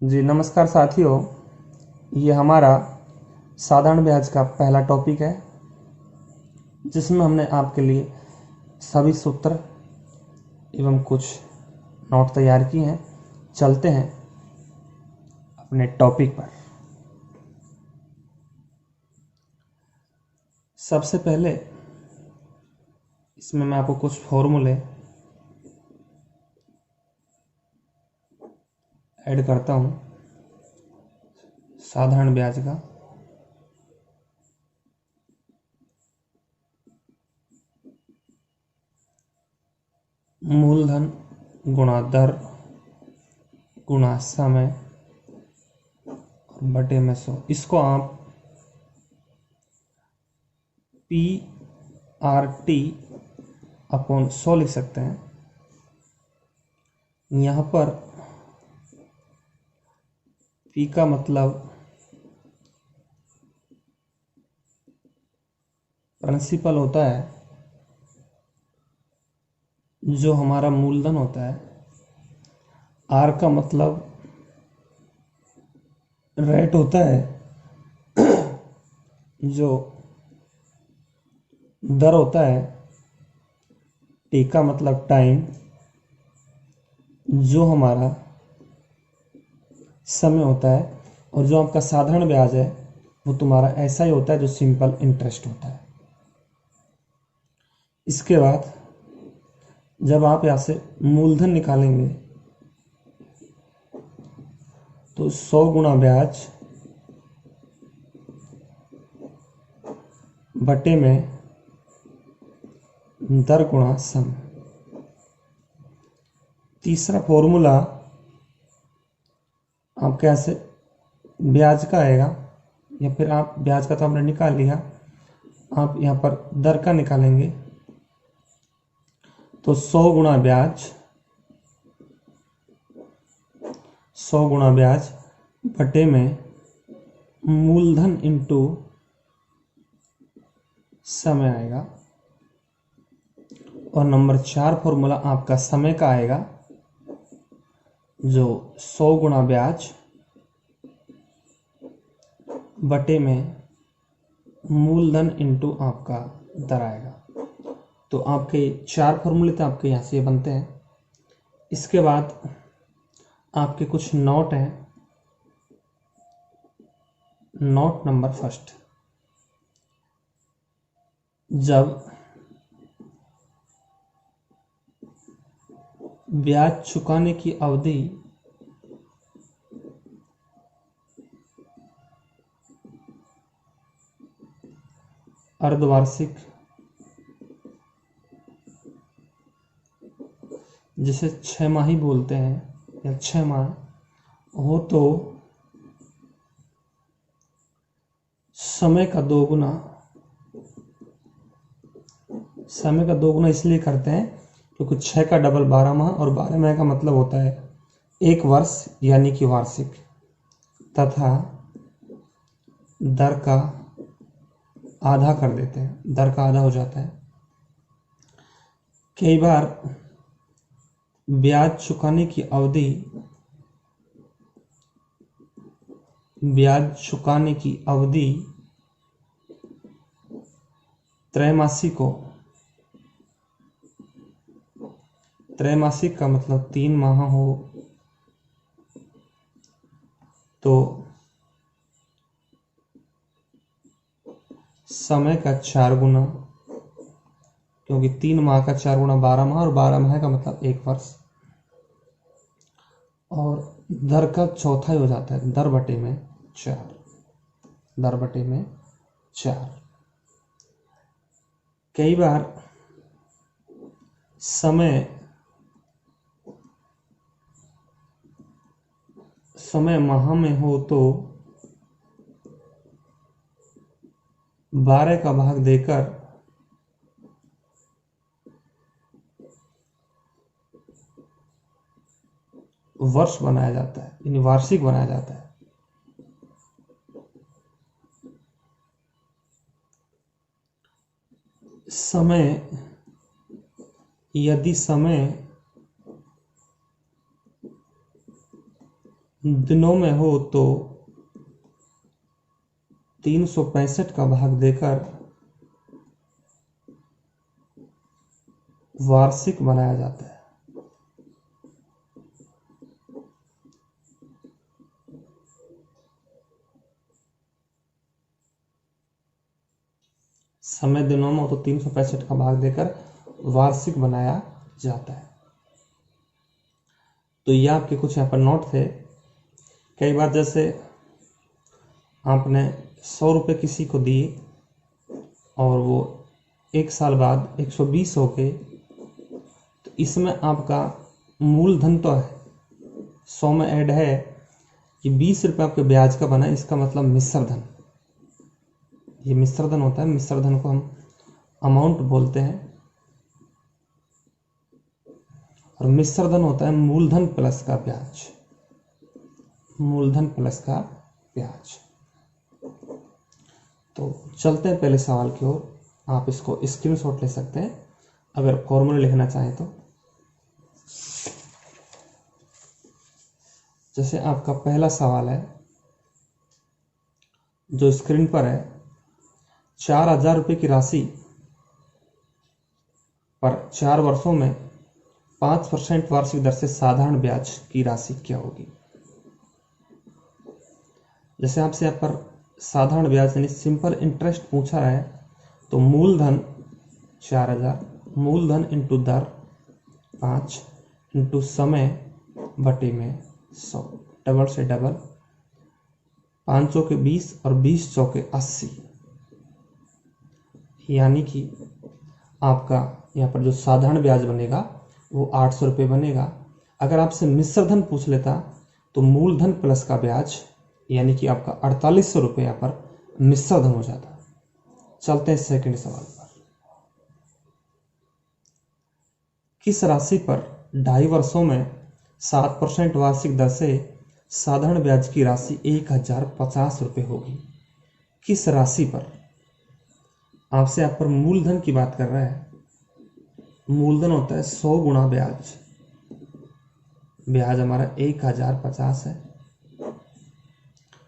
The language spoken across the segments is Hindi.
जी नमस्कार साथियों, ये हमारा साधारण ब्याज का पहला टॉपिक है जिसमें हमने आपके लिए सभी सूत्र एवं कुछ नोट तैयार किए हैं। चलते हैं अपने टॉपिक पर। सबसे पहले इसमें मैं आपको कुछ फॉर्मूले ऐड करता हूं साधारण ब्याज का। मूलधन गुणा दर गुणा समय और बटे में 100। इसको आप PRT अपॉन 100 लिख सकते हैं। यहाँ पर P का मतलब प्रिंसिपल होता है, जो हमारा मूलधन होता है। R का मतलब रेट होता है, जो दर होता है। T का मतलब टाइम, जो हमारा समय होता है। और जो आपका साधारण ब्याज है वो तुम्हारा ऐसा ही होता है, जो सिंपल इंटरेस्ट होता है। इसके बाद जब आप यहाँ से मूलधन निकालेंगे तो 100 गुणा ब्याज बटे में दर गुणा समय। तीसरा फॉर्मूला आपके यहाँ से ब्याज का आएगा, या फिर आप ब्याज का तो आपने निकाल लिया, आप यहाँ पर दर का निकालेंगे तो 100 गुणा ब्याज बटे में मूलधन इंटू समय आएगा। और नंबर 4 फॉर्मूला आपका समय का आएगा, जो 100 गुणा ब्याज बटे में मूलधन इंटू आपका दर आएगा। तो आपके 4 फॉर्मूले तो आपके यहाँ से बनते हैं। इसके बाद आपके कुछ नोट हैं। नोट नंबर फर्स्ट, जब ब्याज चुकाने की अवधि अर्धवार्षिक, जिसे 6 माही बोलते हैं या 6 माह हो, तो समय का दोगुना इसलिए करते हैं क्योंकि 6 का डबल 12 माह, और 12 माह का मतलब होता है 1 वर्ष यानी कि वार्षिक, तथा दर का आधा कर देते हैं। दर का आधा हो जाता है। कई बार ब्याज चुकाने की अवधि त्रैमासिक का मतलब 3 माह हो तो समय का 4 गुना, क्योंकि 3 माह का 4 गुना 12 माह, और 12 माह का मतलब 1 वर्ष। और दर का चौथाई हो जाता है, दर बटे में 4। कई बार समय माह में हो तो 12 का भाग देकर वर्ष बनाया जाता है, यानी वार्षिक बनाया जाता है। यदि समय दिनों में हो तो 365 का भाग देकर वार्षिक बनाया जाता है। समय दिनों में हो तो 365 का भाग देकर वार्षिक बनाया जाता है। तो ये आपके कुछ यहाँ पर नोट थे। कई बार जैसे आपने 100 रुपये किसी को दिए और वो 1 साल बाद 120 हो गए, तो इसमें आपका मूलधन तो है 100 में ऐड है कि 20 रुपये आपके ब्याज का बना है, इसका मतलब मिश्र धन। ये मिश्र धन होता है, मिश्र धन को हम अमाउंट बोलते हैं, और मिश्र धन होता है मूलधन प्लस का ब्याज, मूलधन प्लस का ब्याज। तो चलते हैं पहले सवाल की ओर। आप इसको स्क्रीनशॉट ले सकते हैं अगर फॉर्मूला लिखना चाहें तो। जैसे आपका पहला सवाल है जो स्क्रीन पर है, 4000 रुपये की राशि पर 4 वर्षों में 5% वार्षिक दर से साधारण ब्याज की राशि क्या होगी। जैसे आपसे यहाँ पर साधारण ब्याज यानी सिंपल इंटरेस्ट पूछा है, तो मूलधन 4000, मूलधन इंटू दर 5 इंटू समय बटे में 100, डबल से डबल, 5 चौके 20 और 20 चौके 80, यानी कि आपका यहाँ पर जो साधारण ब्याज बनेगा वो 800 रुपये बनेगा। अगर आपसे मिश्र धन पूछ लेता तो मूलधन प्लस का ब्याज यानी कि आपका 4800 रुपये यहाँ पर मिश्र धन हो जाता। चलते हैं सेकंड सवाल पर। किस राशि पर 2.5 वर्षों में 7% वार्षिक दर से साधारण ब्याज की राशि 1050 रुपये होगी। किस राशि पर, आपसे यहाँ पर मूलधन की बात कर रहा है। मूलधन होता है 100 गुणा ब्याज, ब्याज हमारा 1050 है,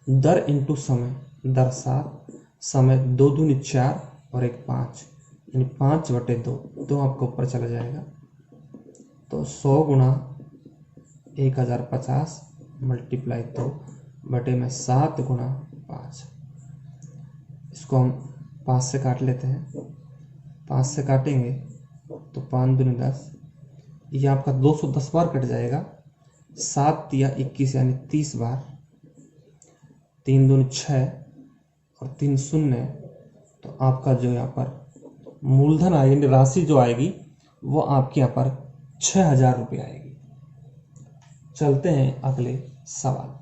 दर इंटू समय, दर 7, समय 2 दूनी 4 और 1 5, यानी 5/2, 2 आपको ऊपर चला जाएगा। तो 100 गुणा 1050 मल्टीप्लाई 2 बटे में 7 गुणा 5। इसको हम 5 से काट लेते हैं, 5 से काटेंगे तो 5 दूनी 10, ये आपका 210 बार कट जाएगा। 7 या 21 यानी 30 बार, 3 दूनी 6 और 3 शून्य, तो आपका जो यहाँ पर मूलधन आएगी, राशि जो आएगी वो आपके यहाँ पर 6000 रुपये आएगी। चलते हैं अगले सवाल पर।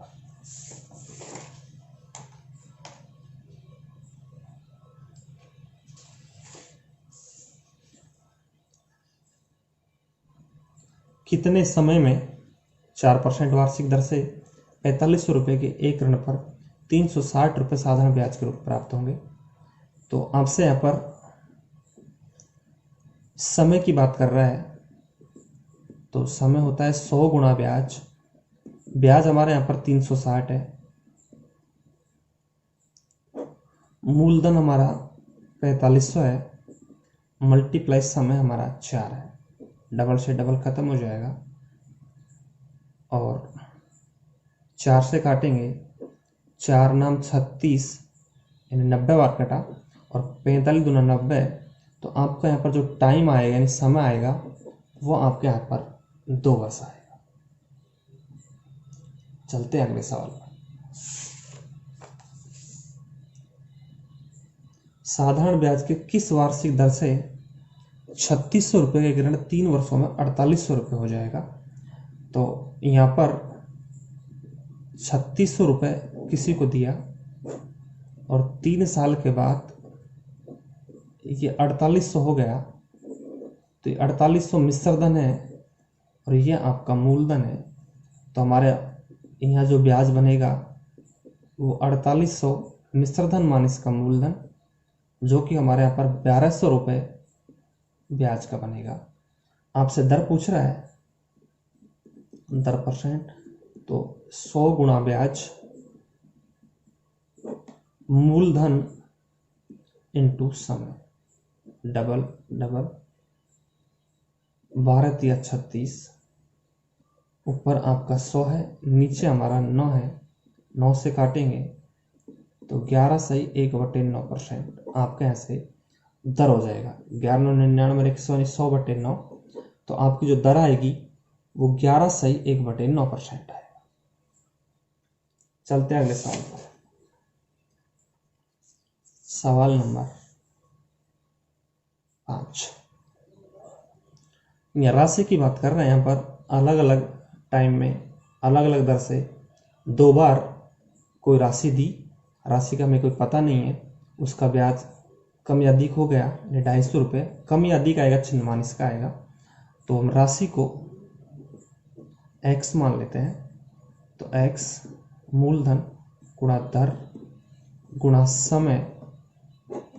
कितने समय में 4% वार्षिक दर से 4500 रुपये के एक ऋण पर 360 रुपये साधारण ब्याज के रूप प्राप्त होंगे। तो आपसे यहाँ पर समय की बात कर रहा है, तो समय होता है 100 गुणा ब्याज, ब्याज हमारे यहाँ पर 360 है, मूलधन हमारा 4500 है, मल्टीप्लाई समय हमारा 4 है, डबल से डबल खत्म हो जाएगा और 4 से काटेंगे, 4 नाम 36 यानी 90 बार कटा, और 45 दूना 90, तो आपका यहाँ पर जो टाइम आएगा यानी समय आएगा वो आपके यहाँ पर 2 वर्ष आएगा। चलते हैं अगले सवाल पर। साधारण ब्याज के किस वार्षिक दर से 3600 रुपये के ऋण 3 वर्षों में 4800 रुपये हो जाएगा। तो यहाँ पर 3600 रुपये किसी को दिया और 3 साल के बाद ये 4800 हो गया, तो ये 4800 मिश्र धन है और ये आपका मूलधन है। तो हमारे यहाँ जो ब्याज बनेगा वो 4800 मिश्र धन माइनस का मूलधन, जो कि हमारे यहाँ पर 1200 रुपये ब्याज का बनेगा। आपसे दर पूछ रहा है, दर %, तो 100 गुना ब्याज मूलधन इंटू समय, डबल डबल 12 तिया 36, ऊपर आपका 100 है, नीचे हमारा 9 है, 9 से काटेंगे तो 11 सही 1/9% आपके यहाँ से दर हो जाएगा। 11,99 100/9, तो आपकी जो दर आएगी वो 11 सही 1/9% आएगा। चलते हैं अगले सवाल पर। सवाल नंबर 5, यहाँ राशि की बात कर रहे हैं। यहाँ पर अलग अलग टाइम में अलग अलग दर से 2 बार कोई राशि दी, राशि का हमें कोई पता नहीं है, उसका ब्याज कम या अधिक हो गया, 250 रुपये कम या अधिक आएगा, छिन्नमानिस का आएगा, तो हम राशि को x मान लेते हैं। तो x मूलधन गुणा दर गुणा समय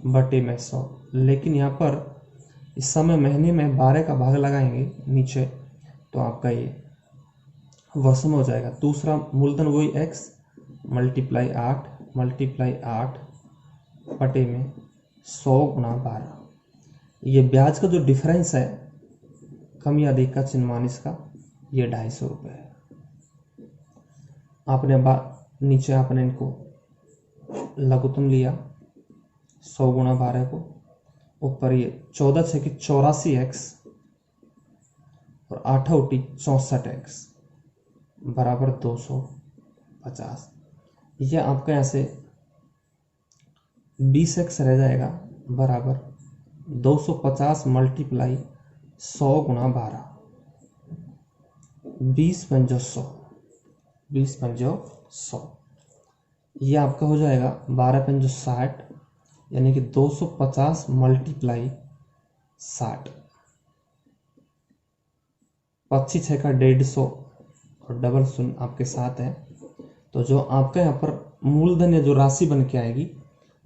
बटे में 100, लेकिन यहाँ पर इस समय महीने में 12 का भाग लगाएंगे नीचे, तो आपका ये वर्ष में हो जाएगा। दूसरा मूलधन वही x मल्टीप्लाई 8 बटे में 100 गुणा 12। ये ब्याज का जो डिफरेंस है कम या अधिक का छिन्नमानिस का, ये 250 रुपये है। आपने नीचे आपने इनको लघुत्तम लिया 100 गुणा 12 को, ऊपर ये 14 6 की 84x और 8 उठी 64x बराबर 250। यह आपका यहाँ से 20x रह जाएगा बराबर 250 मल्टीप्लाई 100 गुणा 12, 20 पंजो 100, 20 पंजो 100, यह आपका हो जाएगा 12 पंजो 60, यानी कि 250 मल्टीप्लाई 60, 25 6 का 150 और डबल शून्य आपके साथ है। तो जो आपका यहाँ पर मूलधन या जो राशि बन के आएगी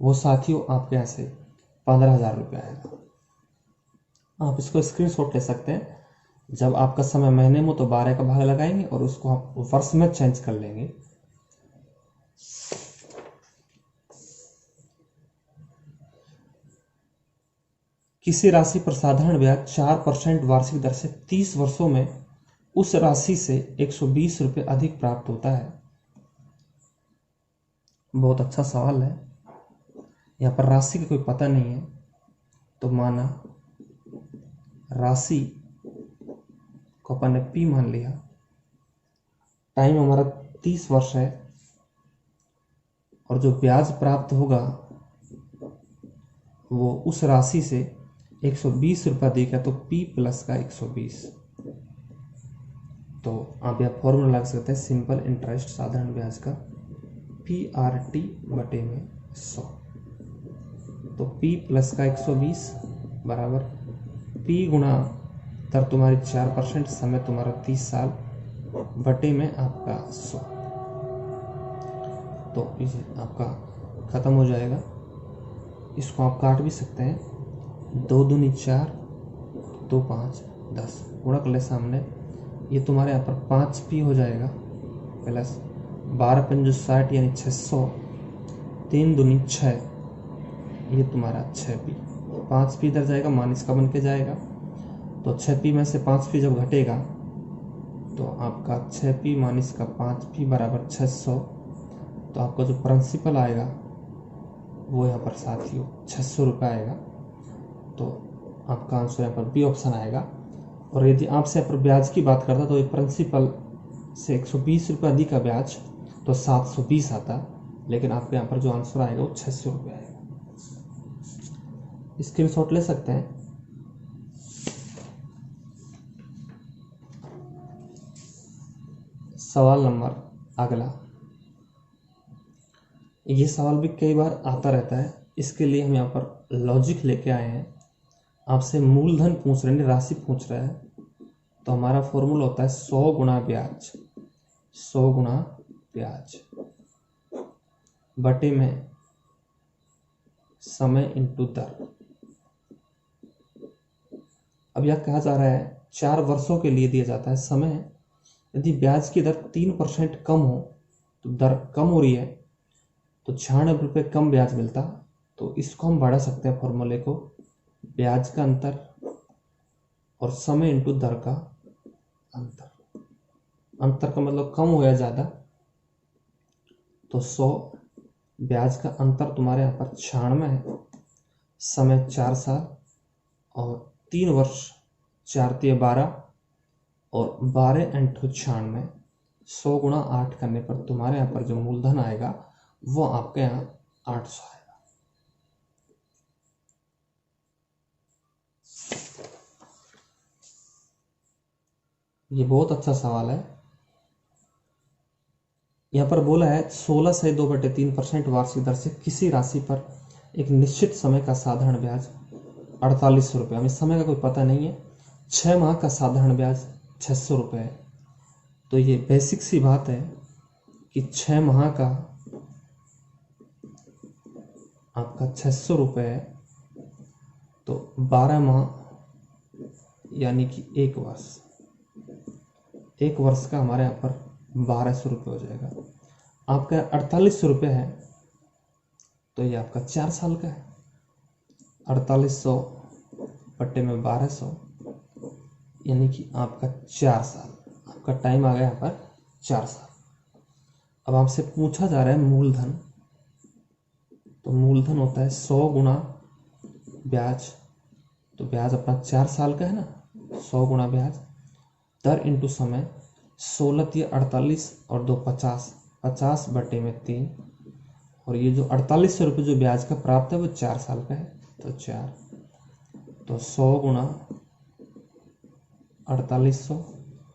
वो साथियों आपके यहाँ से 15,000 रुपये आएगा। आप इसको स्क्रीनशॉट ले सकते हैं। जब आपका समय महीने में तो 12 का भाग लगाएंगे और उसको आप वर्ष में चेंज कर लेंगे। किसी राशि पर साधारण ब्याज 4% वार्षिक दर से 30 वर्षों में उस राशि से 120 रुपये अधिक प्राप्त होता है। बहुत अच्छा सवाल है। यहाँ पर राशि का कोई पता नहीं है, तो माना राशि को अपन ने P मान लिया, टाइम हमारा 30 वर्ष है और जो ब्याज प्राप्त होगा वो उस राशि से 120 रुपये अधिक है, तो P प्लस का 120। तो आप यह फॉर्मूला लगा सकते हैं सिंपल इंटरेस्ट साधारण ब्याज का, PRT बटे में 100। तो P प्लस का 120 बराबर P गुणा दर तुम्हारी 4%, समय तुम्हारा 30 साल बटे में आपका 100। तो इसे आपका ख़त्म हो जाएगा। इसको आप काट भी सकते हैं, 2 दूनी 4, 2 5 10, गुणक ले सामने, ये तुम्हारे यहाँ पर 5P हो जाएगा प्लस 12 पंजो 60 यानी 600, 3 दूनी 6, ये तुम्हारा 6P। 5P इधर जाएगा, माइनस का बन के जाएगा, तो 6P में से 5P जब घटेगा तो आपका 6P माइनस का 5P बराबर 600। तो आपका जो प्रिंसिपल आएगा वो यहाँ पर साथियों 600 रुपये आएगा। तो आपका आंसर यहाँ पर बी ऑप्शन आएगा। और यदि आपसे यहाँ पर ब्याज की बात करता तो ये प्रिंसिपल से 120 रुपये अधिक का ब्याज तो 720 आता, लेकिन आपके यहाँ पर जो आंसर आएगा वो 600 रुपये आएगा। स्क्रीनशॉट ले सकते हैं। सवाल नंबर अगला, ये सवाल भी कई बार आता रहता है, इसके लिए हम यहाँ पर लॉजिक लेके आए हैं। आपसे मूलधन पूछ रहे हैं, राशि पूछ रहा है, तो हमारा फॉर्मूला होता है 100 गुणा ब्याज, 100 गुणा ब्याज बटे में समय इंटू दर। अब यह कहा जा रहा है 4 वर्षों के लिए दिया जाता है समय, यदि ब्याज की दर 3% कम हो, तो दर कम हो रही है तो 96 रुपये कम ब्याज मिलता, तो इसको हम बढ़ा सकते हैं फॉर्मूले को, ब्याज का अंतर और समय इंटू दर का अंतर। अंतर का मतलब कम हो या ज़्यादा, तो 100, ब्याज का अंतर तुम्हारे यहाँ पर 96 है, समय 4 साल और 3 वर्ष, 4 तिया 12 और 12 इंटू 96, 100 गुणा 8 करने पर तुम्हारे यहाँ पर जो मूलधन आएगा वो आपके यहाँ 800 आएगा। ये बहुत अच्छा सवाल है। यहाँ पर बोला है 16 से 2/3% वार्षिक दर से किसी राशि पर एक निश्चित समय का साधारण ब्याज 4800 रुपये। हमें समय का कोई पता नहीं है। 6 माह का साधारण ब्याज 600 रुपये है। तो ये बेसिक सी बात है कि 6 माह का आपका 600 रुपये है, तो 12 माह यानी कि 1 वर्ष, 1 वर्ष का हमारे यहाँ पर 1200 रुपये हो जाएगा। आपका 4800 रुपये है, तो ये आपका 4 साल का है। 4800 बट्टे में 1200 यानी कि आपका 4 साल, आपका टाइम आ गया यहाँ पर 4 साल। अब आपसे पूछा जा रहा है मूलधन, तो मूलधन होता है 100 गुणा ब्याज, तो ब्याज अपना 4 साल का है ना, 100 गुणा ब्याज, दर इंटू समय, 16 तिया 48 और 2 50, 50 बटे में 3, और ये जो 4800 रुपये जो ब्याज का प्राप्त है वो 4 साल का है, तो 4, तो 100 गुणा 4800,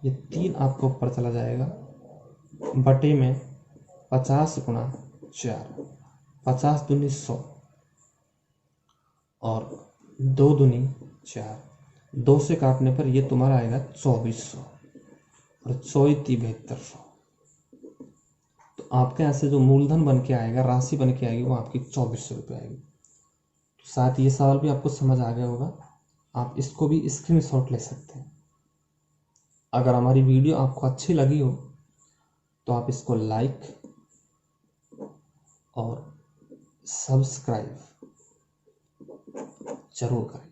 ये 3 आपको ऊपर चला जाएगा, बटे में 50 गुणा 4, 50 दूनी 100 और 2 दूनी 4, 2 से काटने पर ये तुम्हारा आएगा 2400 और 7400। तो आपके यहाँ से जो मूलधन बन के आएगा, राशि बन के आएगी, वो आपकी 2400 रुपये आएगी। तो साथ ये सवाल भी आपको समझ आ गया होगा। आप इसको भी स्क्रीनशॉट ले सकते हैं। अगर हमारी वीडियो आपको अच्छी लगी हो तो आप इसको लाइक और सब्सक्राइब जरूर करें।